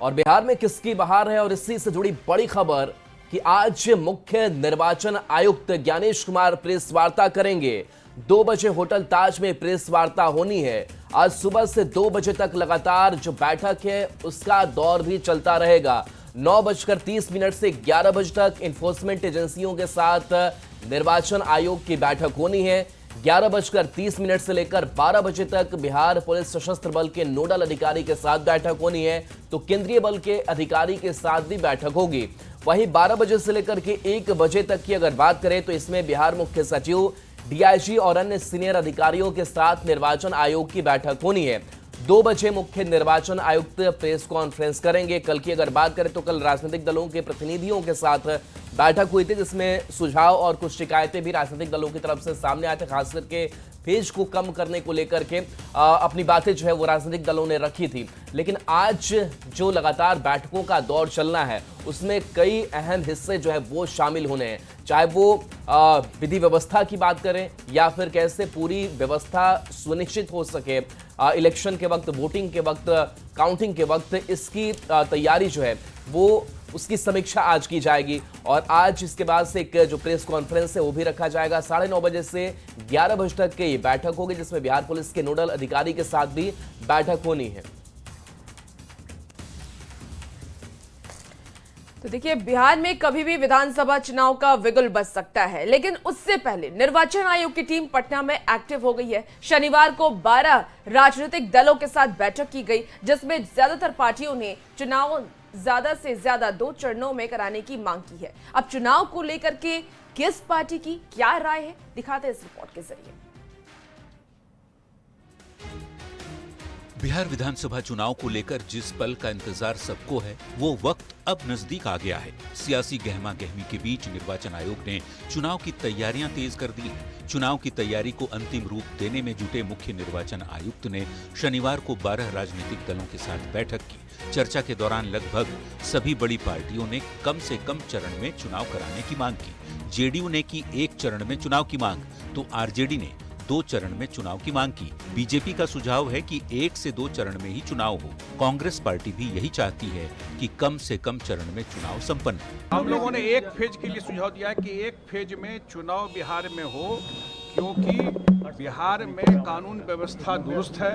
और बिहार में किसकी बहार है और इसी से जुड़ी बड़ी खबर कि आज मुख्य निर्वाचन आयुक्त ज्ञानेश कुमार प्रेस वार्ता करेंगे। 2 बजे होटल ताज में प्रेस वार्ता होनी है। आज सुबह से 2 बजे तक लगातार जो बैठक है उसका दौर भी चलता रहेगा। 9:30 से 11 बजे तक इन्फोर्समेंट एजेंसियों के साथ निर्वाचन आयोग की बैठक होनी है। 11:30 से लेकर 12 बजे तक बिहार पुलिस सशस्त्र बल के नोडल अधिकारी के साथ बैठक होनी है, तो केंद्रीय बल के अधिकारी के साथ भी बैठक होगी। वहीं 12 बजे से लेकर के 1 बजे तक की अगर बात करें तो इसमें बिहार मुख्य सचिव, डीआईजी और अन्य सीनियर अधिकारियों के साथ निर्वाचन आयोग की बैठक होनी है। 2 बजे मुख्य निर्वाचन आयुक्त प्रेस कॉन्फ्रेंस करेंगे। कल की अगर बात करें तो कल राजनीतिक दलों के प्रतिनिधियों के साथ बैठक हुई थी, जिसमें सुझाव और कुछ शिकायतें भी राजनीतिक दलों की तरफ से सामने आए थे। खास करके फेज को कम करने को लेकर के अपनी बातें जो है वो राजनीतिक दलों ने रखी थी। लेकिन आज जो लगातार बैठकों का दौर चलना है उसमें कई अहम हिस्से जो है वो शामिल होने हैं, चाहे वो विधि व्यवस्था की बात करें या फिर कैसे पूरी व्यवस्था सुनिश्चित हो सके इलेक्शन के वक्त, वोटिंग के वक्त, काउंटिंग के वक्त। इसकी तैयारी जो है वो उसकी समीक्षा आज की जाएगी और आज इसके बाद से एक जो प्रेस कॉन्फ्रेंस है वो भी रखा जाएगा। 9:30 बजे से 11 बजे तक की ये बैठक होगी, जिसमें बिहार पुलिस के नोडल अधिकारी के साथ भी बैठक होनी है। तो देखिए, बिहार में कभी भी विधानसभा चुनाव का विगुल बज सकता है, लेकिन उससे पहले निर्वाचन आयोग की टीम पटना में एक्टिव हो गई है। शनिवार को 12 राजनीतिक दलों के साथ बैठक की गई, जिसमें ज्यादातर पार्टियों ने चुनाव ज्यादा से ज्यादा 2 चरणों में कराने की मांग की है। अब चुनाव को लेकर के किस पार्टी की क्या राय है, दिखाते हैं इस रिपोर्ट के जरिए। बिहार विधानसभा चुनाव को लेकर जिस पल का इंतजार सबको है, वो वक्त अब नजदीक आ गया है। सियासी गहमा गहमी के बीच निर्वाचन आयोग ने चुनाव की तैयारियां तेज कर दी हैं। चुनाव की तैयारी को अंतिम रूप देने में जुटे मुख्य निर्वाचन आयुक्त ने शनिवार को 12 राजनीतिक दलों के साथ बैठक की। चर्चा के दौरान लगभग सभी बड़ी पार्टियों ने कम से कम चरण में चुनाव कराने की मांग की। जेडीयू ने की 1 चरण में चुनाव की मांग, तो आरजेडी ने 2 चरण में चुनाव की मांग की। बीजेपी का सुझाव है कि 1 से 2 चरण में ही चुनाव हो। कांग्रेस पार्टी भी यही चाहती है कि कम से कम चरण में चुनाव संपन्न हो। हम लोगों ने एक फेज के लिए सुझाव दिया है कि एक फेज में चुनाव बिहार में हो, क्योंकि बिहार में कानून व्यवस्था दुरुस्त है,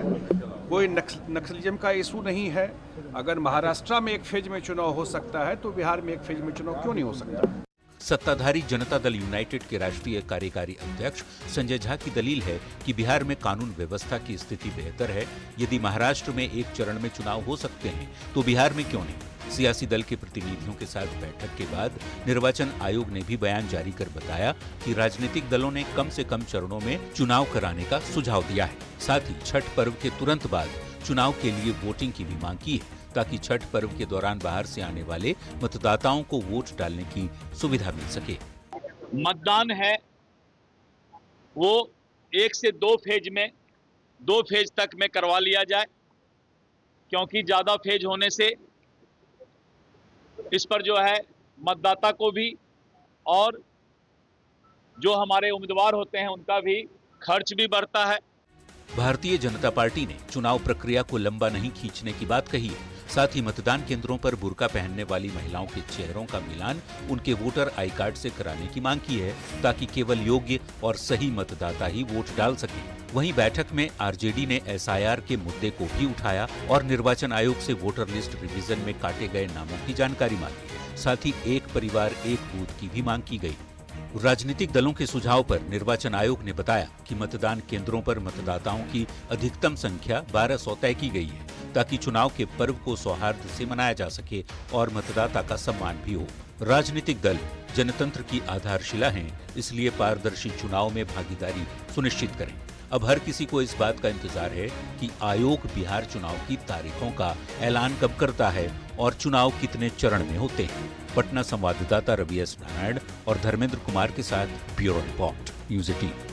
कोई नक्सलिज्म का इशू नहीं है। अगर महाराष्ट्र में एक फेज में चुनाव हो सकता है तो बिहार में एक फेज में चुनाव क्यों नहीं हो सकता? सत्ताधारी जनता दल यूनाइटेड के राष्ट्रीय कार्यकारी अध्यक्ष संजय झा की दलील है कि बिहार में कानून व्यवस्था की स्थिति बेहतर है। यदि महाराष्ट्र में 1 चरण में चुनाव हो सकते हैं तो बिहार में क्यों नहीं? सियासी दल के प्रतिनिधियों के साथ बैठक के बाद निर्वाचन आयोग ने भी बयान जारी कर बताया कि राजनीतिक दलों ने कम से कम चरणों में चुनाव कराने का सुझाव दिया है। साथ ही छठ पर्व के तुरंत बाद चुनाव के लिए वोटिंग की भी मांग की है, ताकि छठ पर्व के दौरान बाहर से आने वाले मतदाताओं को वोट डालने की सुविधा मिल सके। मतदान है वो 1 से 2 फेज में, 2 फेज तक में करवा लिया जाए, क्योंकि ज्यादा फेज होने से इस पर जो है मतदाता को भी और जो हमारे उम्मीदवार होते हैं उनका भी खर्च भी बढ़ता है। भारतीय जनता पार्टी ने चुनाव प्रक्रिया को लंबा नहीं खींचने की बात कही है। साथ ही मतदान केंद्रों पर बुर्का पहनने वाली महिलाओं के चेहरों का मिलान उनके वोटर आई कार्ड से कराने की मांग की है, ताकि केवल योग्य और सही मतदाता ही वोट डाल सके। वहीं बैठक में आरजेडी ने एसआईआर के मुद्दे को भी उठाया और निर्वाचन आयोग से वोटर लिस्ट रिवीजन में काटे गए नामों की जानकारी मांगी। साथ ही 1 परिवार 1 बूथ की भी मांग की गई। राजनीतिक दलों के सुझाव पर निर्वाचन आयोग ने बताया कि मतदान केंद्रों पर मतदाताओं की अधिकतम संख्या 1200 तय की गई है, ताकि चुनाव के पर्व को सौहार्द से मनाया जा सके और मतदाता का सम्मान भी हो। राजनीतिक दल जनतंत्र की आधारशिला हैं, इसलिए पारदर्शी चुनाव में भागीदारी सुनिश्चित करें। अब हर किसी को इस बात का इंतजार है कि आयोग बिहार चुनाव की तारीखों का ऐलान कब करता है और चुनाव कितने चरण में होते हैं। पटना संवाददाता रवि एस नारायण और धर्मेंद्र कुमार के साथ ब्यूरो रिपोर्ट, न्यूज़ 18।